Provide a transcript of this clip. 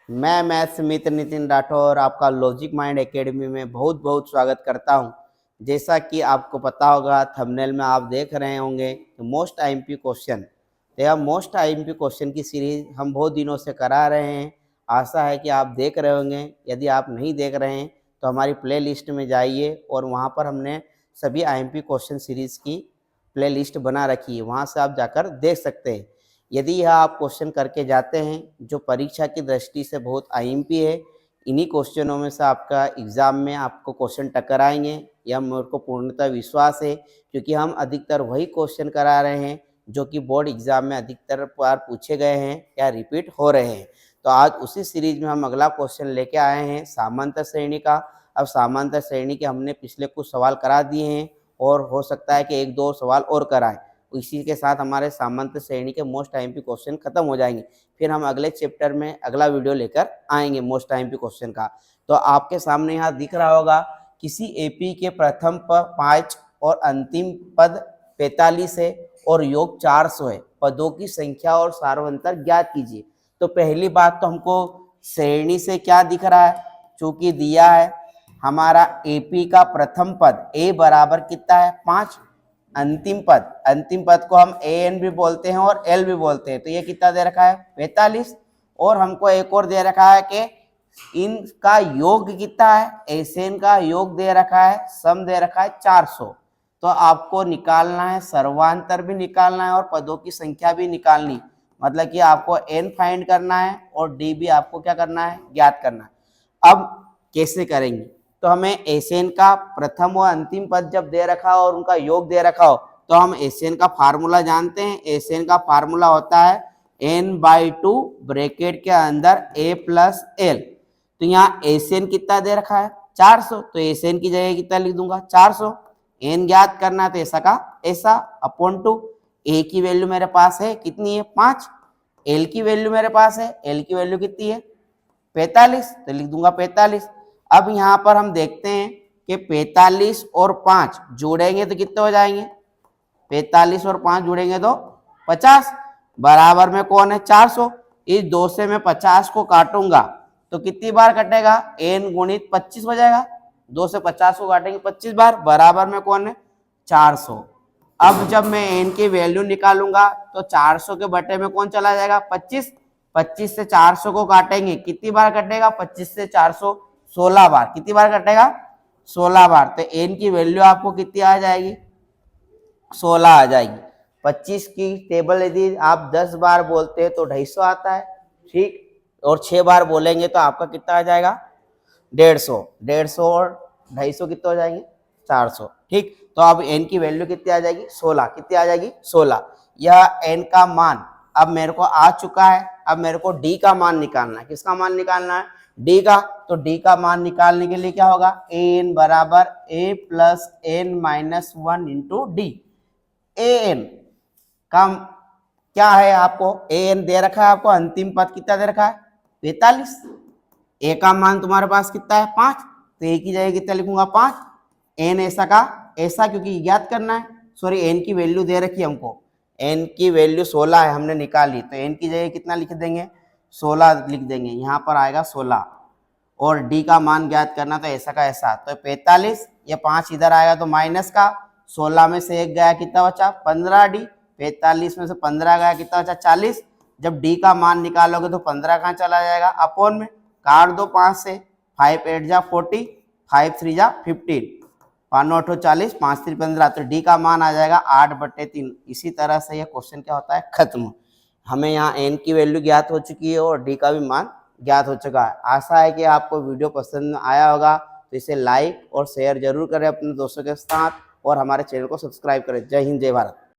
मैं मैथ्स मित्र नितिन राठौर आपका logic mind academy में बहुत बहुत स्वागत करता हूं। जैसा कि आपको पता होगा, थंबनेल में आप देख रहे होंगे मोस्ट आईएमपी क्वेश्चन। तो यह मोस्ट आईएमपी क्वेश्चन की सीरीज हम बहुत दिनों से करा रहे हैं। आशा है कि आप देख रहे होंगे। यदि आप नहीं देख रहे हैं तो हमारी प्ले लिस्ट में जाइए और वहाँ पर हमने सभी आईएमपी क्वेश्चन सीरीज़ की प्ले लिस्ट बना रखी है, वहाँ से आप जाकर देख सकते हैं। यदि यह आप क्वेश्चन करके जाते हैं जो परीक्षा की दृष्टि से बहुत आईएमपी है, इन्हीं क्वेश्चनों में से आपका एग्ज़ाम में आपको क्वेश्चन टक्कर आएंगे, यह मेरे को पूर्णतः विश्वास है, क्योंकि हम अधिकतर वही क्वेश्चन करा रहे हैं जो कि बोर्ड एग्ज़ाम में अधिकतर बार पूछे गए हैं या रिपीट हो रहे हैं। तो आज उसी सीरीज में हम अगला क्वेश्चन लेके आए हैं सामांतर श्रेणी का। अब सामांतर श्रेणी के हमने पिछले कुछ सवाल करा दिए हैं और हो सकता है कि एक दो सवाल और कराएं। इसी के साथ हमारे सामांतर श्रेणी के मोस्ट आईएमपी क्वेश्चन खत्म हो जाएंगे। फिर हम अगले चैप्टर में अगला वीडियो लेकर आएंगे मोस्ट आईएमपी क्वेश्चन का। तो आपके सामने यहाँ दिख रहा होगा, किसी एपी के प्रथम 5 और अंतिम पद 45 है और योग 400 है। पदों की संख्या और सार्वंतर ज्ञात कीजिए। तो पहली बात तो हमको श्रेणी से क्या दिख रहा है, चूंकि दिया है हमारा एपी का प्रथम पद ए बराबर कितना है 5, अंतिम पद को हम ए एन भी बोलते हैं और एल भी बोलते हैं। तो ये कितना दे रखा है 45, और हमको एक और दे रखा है कि इनका योग कितना है, एसएन का योग दे रखा है, सम दे रखा है 400। तो आपको निकालना है, सर्वांतर भी निकालना है और पदों की संख्या भी निकालनी, मतलब कि आपको एन फाइंड करना है और डी भी आपको क्या करना है, ज्ञात करना है। अब कैसे करेंगे, तो हमें एसएन का प्रथम और अंतिम पद जब दे रखा हो और उनका योग दे रखा हो तो हम एसएन का फार्मूला जानते हैं। एसएन का फार्मूला होता है n/2 ब्रैकेट के अंदर a प्लस एल। तो यहाँ एसएन कितना दे रखा है 400, तो एसएन की जगह कितना लिख दूंगा 400। एन ज्ञात करना है तो ऐसा का ऐसा अपॉन 2। ए की वैल्यू मेरे पास है कितनी है 5, एल की वैल्यू मेरे पास है, एल की वैल्यू कितनी है 45, तो लिख दूंगा 45। अब यहाँ पर हम देखते हैं कि 45 और 5 जोड़ेंगे तो कितने हो जाएंगे, 45 और 5 जोड़ेंगे तो 50, बराबर में कौन है 400। इस 2 से मैं 50 को काटूंगा तो कितनी बार कटेगा, n गुणित 25 हो जाएगा। 2 से 50 को काटेंगे 25 बार, बराबर में कौन है 400। अब जब मैं n की वैल्यू निकालूंगा तो 400 के बटे में कौन चला जाएगा 25। 25 से 400 को काटेंगे, कितनी बार कटेगा 25 से 400 16 बार। कितनी बार कटेगा 16 बार। तो n की वैल्यू आपको कितनी आ जाएगी 16 आ जाएगी। 25 की टेबल यदि आप 10 बार बोलते हैं तो 250 आता है, ठीक, और 6 बार बोलेंगे तो आपका कितना आ जाएगा 150। 150 और 250 कितने हो जाएंगे 400, ठीक। तो अब n की वैल्यू कितनी आ जाएगी 16, कितनी आ जाएगी 16। यह n का मान अब मेरे को आ चुका है। अब मेरे को d का मान निकालना है। किसका मान निकालना है, d का। तो d का मान निकालने के लिए क्या होगा, an बराबर a plus n minus 1 into D. an का क्या है, आपको an दे रखा है, आपको अंतिम पद कितना दे रखा है 45। a का मान तुम्हारे पास कितना है 5, तो a की जगह कितना लिखूंगा 5। n ऐसा का ऐसा, क्योंकि ज्ञात करना है, सॉरी n की वैल्यू दे रखी है हमको, n की वैल्यू 16 है हमने निकाली, तो n की जगह कितना लिख देंगे 16 लिख देंगे, यहाँ पर आएगा 16। और d का मान ज्ञात करना तो ऐसा का ऐसा, तो 45, ये 5 इधर आएगा तो माइनस का 16 में से 1 गया कितना बचा 15d। 45 में से 15 गया कितना बचा 40। जब d का मान निकालोगे तो 15 कहाँ चला जाएगा अपॉन में, काट दो 5 से, 5 8 जा 40, 5 3 जा 15, 5 9 40, 5 3 15। तो डी का मान आ जाएगा 8/3। इसी तरह से यह क्वेश्चन क्या होता है खत्म। हमें यहाँ एन की वैल्यू ज्ञात हो चुकी है और डी का भी मान ज्ञात हो चुका है। आशा है कि आपको वीडियो पसंद आया होगा, तो इसे लाइक और शेयर जरूर करें अपने दोस्तों के साथ और हमारे चैनल को सब्सक्राइब करें। जय हिंद, जय भारत।